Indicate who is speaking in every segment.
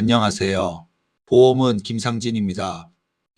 Speaker 1: 안녕하세요. 보험은 김상진입니다.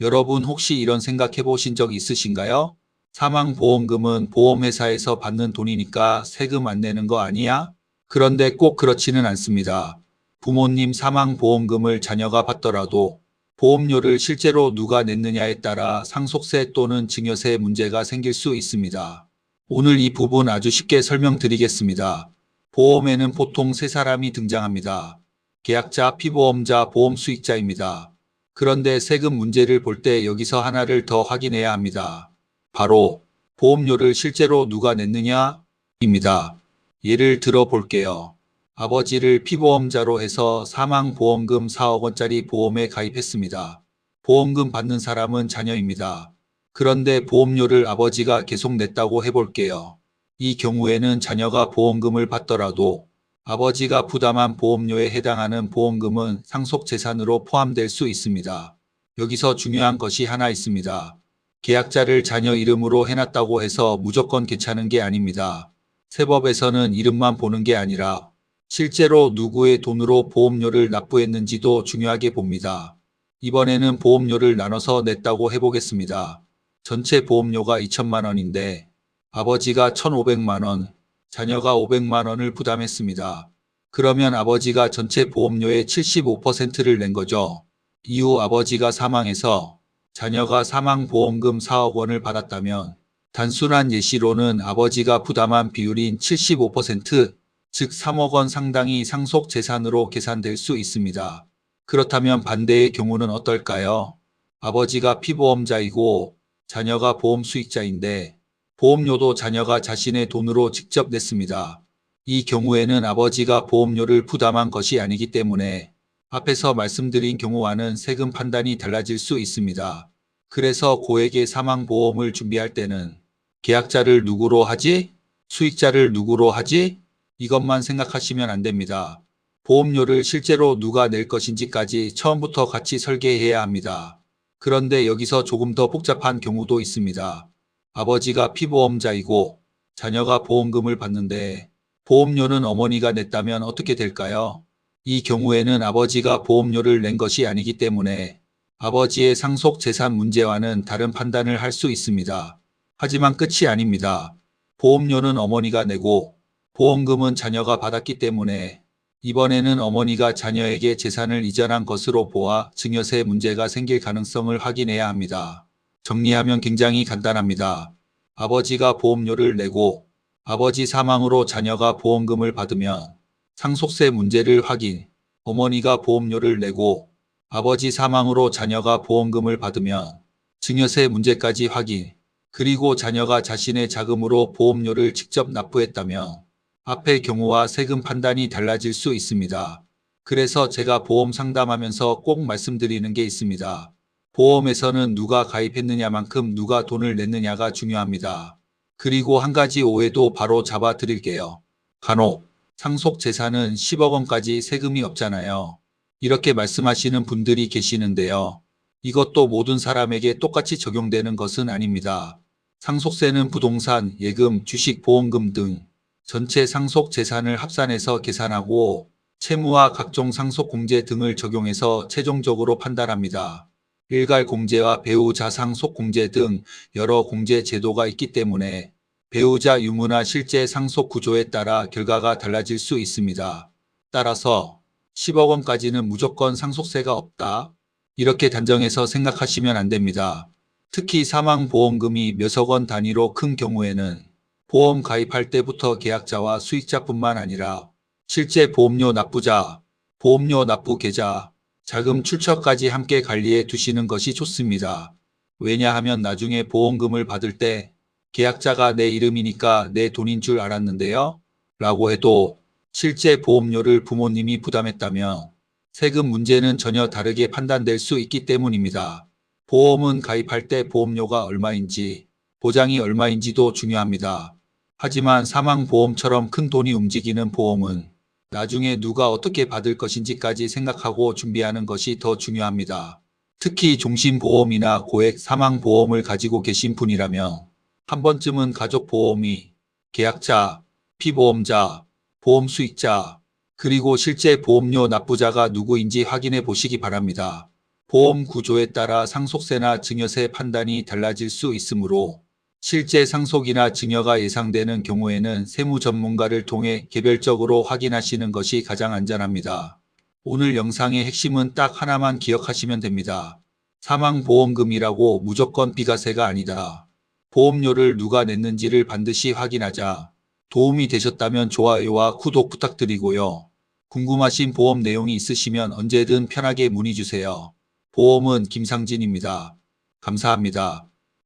Speaker 1: 여러분 혹시 이런 생각해 보신 적 있으신가요? 사망보험금은 보험회사에서 받는 돈이니까 세금 안 내는 거 아니야? 그런데 꼭 그렇지는 않습니다. 부모님 사망보험금을 자녀가 받더라도 보험료를 실제로 누가 냈느냐에 따라 상속세 또는 증여세 문제가 생길 수 있습니다. 오늘 이 부분 아주 쉽게 설명드리겠습니다. 보험에는 보통 세 사람이 등장합니다. 계약자, 피보험자, 보험 수익자입니다. 그런데 세금 문제를 볼 때 여기서 하나를 더 확인해야 합니다. 바로 보험료를 실제로 누가 냈느냐입니다. 예를 들어 볼게요. 아버지를 피보험자로 해서 사망보험금 4억 원짜리 보험에 가입했습니다. 보험금 받는 사람은 자녀입니다. 그런데 보험료를 아버지가 계속 냈다고 해볼게요. 이 경우에는 자녀가 보험금을 받더라도 아버지가 부담한 보험료에 해당하는 보험금은 상속재산으로 포함될 수 있습니다. 여기서 중요한 것이 하나 있습니다. 계약자를 자녀 이름으로 해놨다고 해서 무조건 괜찮은 게 아닙니다. 세법에서는 이름만 보는 게 아니라 실제로 누구의 돈으로 보험료를 납부했는지도 중요하게 봅니다. 이번에는 보험료를 나눠서 냈다고 해보겠습니다. 전체 보험료가 2천만 원인데 아버지가 1,500만 원, 자녀가 500만 원을 부담했습니다. 그러면 아버지가 전체 보험료의 75%를 낸 거죠. 이후 아버지가 사망해서 자녀가 사망보험금 4억 원을 받았다면 단순한 예시로는 아버지가 부담한 비율인 75%, 즉 3억 원 상당이 상속재산으로 계산될 수 있습니다. 그렇다면 반대의 경우는 어떨까요? 아버지가 피보험자이고 자녀가 보험 수익자인데 보험료도 자녀가 자신의 돈으로 직접 냈습니다. 이 경우에는 아버지가 보험료를 부담한 것이 아니기 때문에 앞에서 말씀드린 경우와는 세금 판단이 달라질 수 있습니다. 그래서 고액의 사망보험을 준비할 때는 계약자를 누구로 하지? 수익자를 누구로 하지? 이것만 생각하시면 안 됩니다. 보험료를 실제로 누가 낼 것인지까지 처음부터 같이 설계해야 합니다. 그런데 여기서 조금 더 복잡한 경우도 있습니다. 아버지가 피보험자이고 자녀가 보험금을 받는데 보험료는 어머니가 냈다면 어떻게 될까요? 이 경우에는 아버지가 보험료를 낸 것이 아니기 때문에 아버지의 상속 재산 문제와는 다른 판단을 할 수 있습니다. 하지만 끝이 아닙니다. 보험료는 어머니가 내고 보험금은 자녀가 받았기 때문에 이번에는 어머니가 자녀에게 재산을 이전한 것으로 보아 증여세 문제가 생길 가능성을 확인해야 합니다. 정리하면 굉장히 간단합니다. 아버지가 보험료를 내고 아버지 사망으로 자녀가 보험금을 받으면 상속세 문제를 확인, 어머니가 보험료를 내고 아버지 사망으로 자녀가 보험금을 받으면 증여세 문제까지 확인, 그리고 자녀가 자신의 자금으로 보험료를 직접 납부했다면 앞의 경우와 세금 판단이 달라질 수 있습니다. 그래서 제가 보험 상담하면서 꼭 말씀드리는 게 있습니다. 보험에서는 누가 가입했느냐만큼 누가 돈을 냈느냐가 중요합니다. 그리고 한 가지 오해도 바로 잡아 드릴게요. 간혹 상속재산은 10억 원까지 세금이 없잖아요. 이렇게 말씀하시는 분들이 계시는데요. 이것도 모든 사람에게 똑같이 적용되는 것은 아닙니다. 상속세는 부동산, 예금, 주식, 보험금 등 전체 상속재산을 합산해서 계산하고 채무와 각종 상속공제 등을 적용해서 최종적으로 판단합니다. 일괄 공제와 배우자 상속 공제 등 여러 공제 제도가 있기 때문에 배우자 유무나 실제 상속 구조에 따라 결과가 달라질 수 있습니다. 따라서 10억 원까지는 무조건 상속세가 없다. 이렇게 단정해서 생각하시면 안 됩니다. 특히 사망보험금이 몇억 원 단위로 큰 경우에는 보험 가입할 때부터 계약자와 수익자뿐만 아니라 실제 보험료 납부자, 보험료 납부 계좌, 자금 출처까지 함께 관리해 두시는 것이 좋습니다. 왜냐하면 나중에 보험금을 받을 때 계약자가 내 이름이니까 내 돈인 줄 알았는데요? 라고 해도 실제 보험료를 부모님이 부담했다면 세금 문제는 전혀 다르게 판단될 수 있기 때문입니다. 보험은 가입할 때 보험료가 얼마인지, 보장이 얼마인지도 중요합니다. 하지만 사망보험처럼 큰 돈이 움직이는 보험은 나중에 누가 어떻게 받을 것인지까지 생각하고 준비하는 것이 더 중요합니다. 특히 종신보험이나 고액 사망보험을 가지고 계신 분이라면 한 번쯤은 가족보험이 계약자, 피보험자, 보험 수익자, 그리고 실제 보험료 납부자가 누구인지 확인해 보시기 바랍니다. 보험 구조에 따라 상속세나 증여세 판단이 달라질 수 있으므로 실제 상속이나 증여가 예상되는 경우에는 세무 전문가를 통해 개별적으로 확인하시는 것이 가장 안전합니다. 오늘 영상의 핵심은 딱 하나만 기억하시면 됩니다. 사망보험금이라고 무조건 비과세가 아니다. 보험료를 누가 냈는지를 반드시 확인하자. 도움이 되셨다면 좋아요와 구독 부탁드리고요. 궁금하신 보험 내용이 있으시면 언제든 편하게 문의 주세요. 보험은 김상진입니다. 감사합니다.